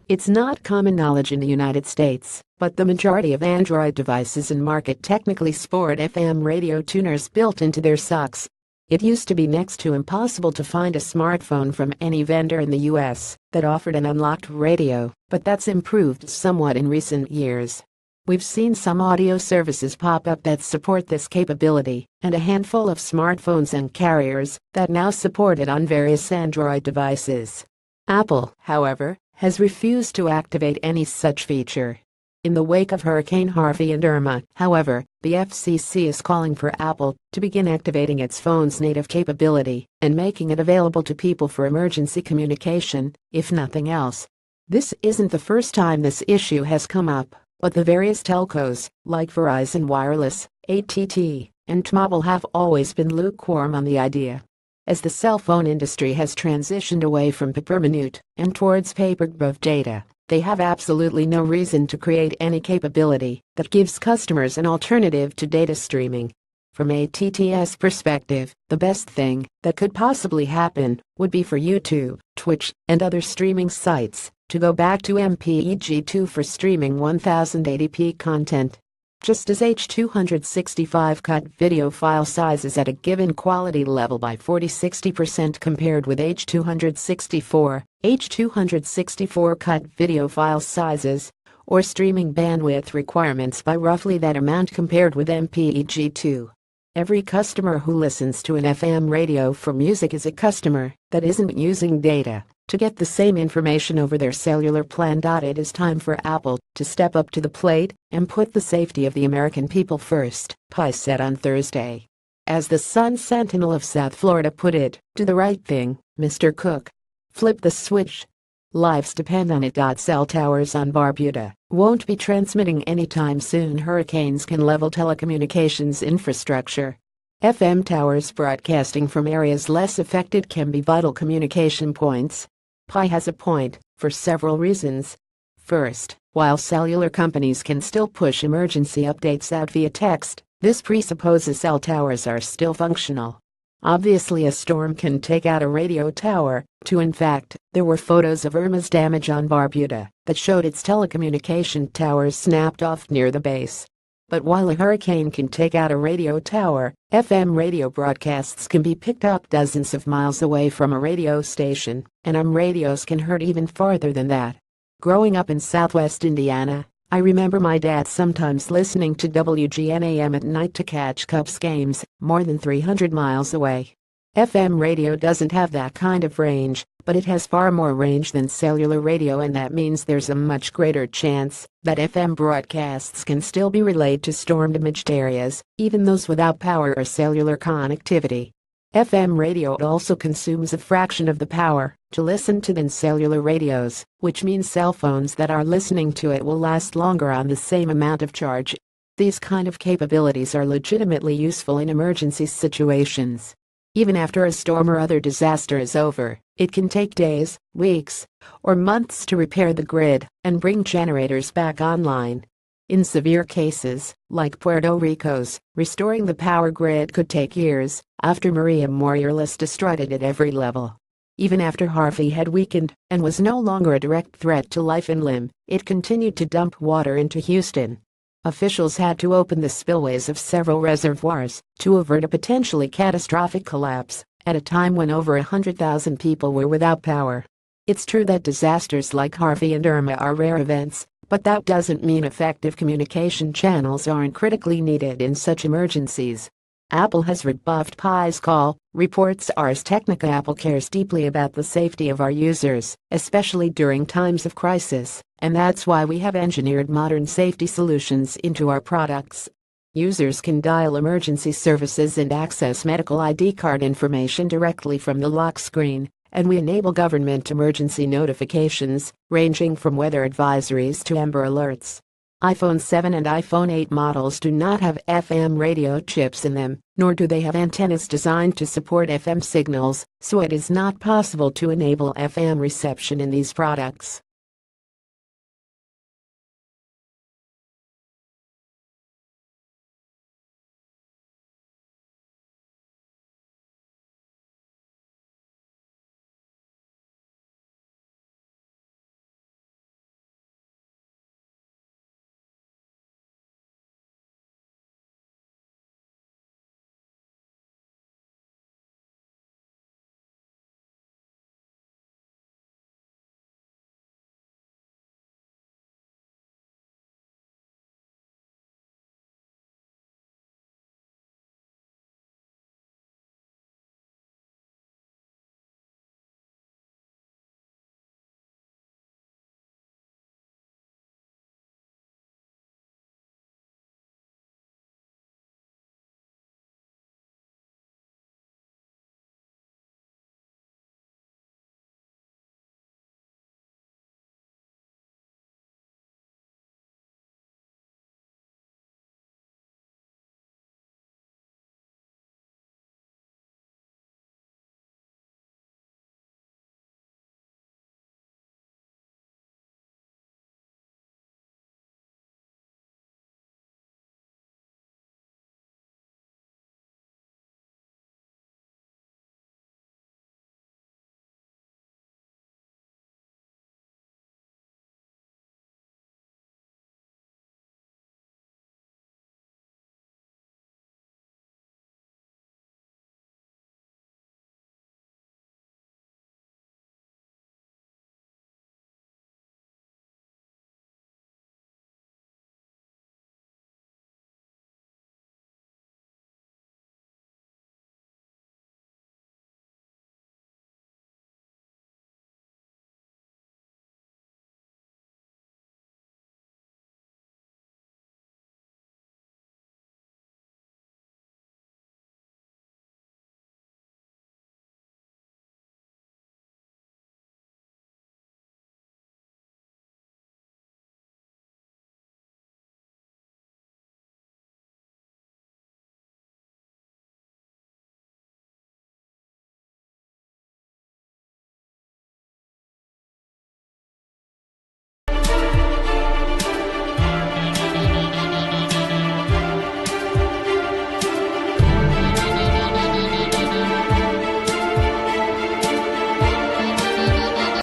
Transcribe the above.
It's not common knowledge in the United States, but the majority of Android devices in market technically sport FM radio tuners built into their SoCs. It used to be next to impossible to find a smartphone from any vendor in the US that offered an unlocked radio, but that's improved somewhat in recent years. We've seen some audio services pop up that support this capability, and a handful of smartphones and carriers that now support it on various Android devices. Apple, however, has refused to activate any such feature. In the wake of Hurricane Harvey and Irma, however, the FCC is calling for Apple to begin activating its phone's native capability and making it available to people for emergency communication, if nothing else. This isn't the first time this issue has come up, but the various telcos, like Verizon Wireless, AT&T, and T-Mobile have always been lukewarm on the idea. As the cell phone industry has transitioned away from paper-minute and towards paper-graph data, they have absolutely no reason to create any capability that gives customers an alternative to data streaming. From AT&T's perspective, the best thing that could possibly happen would be for YouTube, Twitch, and other streaming sites to go back to MPEG-2 for streaming 1080p content. Just as H.265 cut video file sizes at a given quality level by 40-60% compared with H.264, H.264 cut video file sizes, or streaming bandwidth requirements by roughly that amount compared with MPEG-2. Every customer who listens to an FM radio for music is a customer that isn't using data to get the same information over their cellular plan. It is time for Apple to step up to the plate and put the safety of the American people first, Pi said on Thursday. As the Sun Sentinel of South Florida put it, do the right thing, Mr. Cook. Flip the switch. Lives depend on it. Cell towers on Barbuda won't be transmitting anytime soon. Hurricanes can level telecommunications infrastructure. FM towers broadcasting from areas less affected can be vital communication points. Pi has a point, for several reasons. First, while cellular companies can still push emergency updates out via text, this presupposes cell towers are still functional. Obviously, a storm can take out a radio tower, too. In fact, there were photos of Irma's damage on Barbuda that showed its telecommunication towers snapped off near the base. But while a hurricane can take out a radio tower, FM radio broadcasts can be picked up dozens of miles away from a radio station, and AM radios can hurt even farther than that. Growing up in southwest Indiana, I remember my dad sometimes listening to WGN-AM at night to catch Cubs games more than 300 miles away. FM radio doesn't have that kind of range, but it has far more range than cellular radio, and that means there's a much greater chance that FM broadcasts can still be relayed to storm-damaged areas, even those without power or cellular connectivity. FM radio also consumes a fraction of the power to listen to than cellular radios, which means cell phones that are listening to it will last longer on the same amount of charge. These kind of capabilities are legitimately useful in emergency situations. Even after a storm or other disaster is over, it can take days, weeks, or months to repair the grid and bring generators back online. In severe cases, like Puerto Rico's, restoring the power grid could take years, after Maria more or less destroyed it at every level. Even after Harvey had weakened and was no longer a direct threat to life and limb, it continued to dump water into Houston. Officials had to open the spillways of several reservoirs to avert a potentially catastrophic collapse at a time when over 100,000 people were without power. It's true that disasters like Harvey and Irma are rare events, but that doesn't mean effective communication channels aren't critically needed in such emergencies. Apple has rebuffed Pi's call, reports Ars Technica. Apple cares deeply about the safety of our users, especially during times of crisis, and that's why we have engineered modern safety solutions into our products. Users can dial emergency services and access medical ID card information directly from the lock screen, and we enable government emergency notifications, ranging from weather advisories to Amber alerts. iPhone 7 and iPhone 8 models do not have FM radio chips in them, nor do they have antennas designed to support FM signals, so it is not possible to enable FM reception in these products.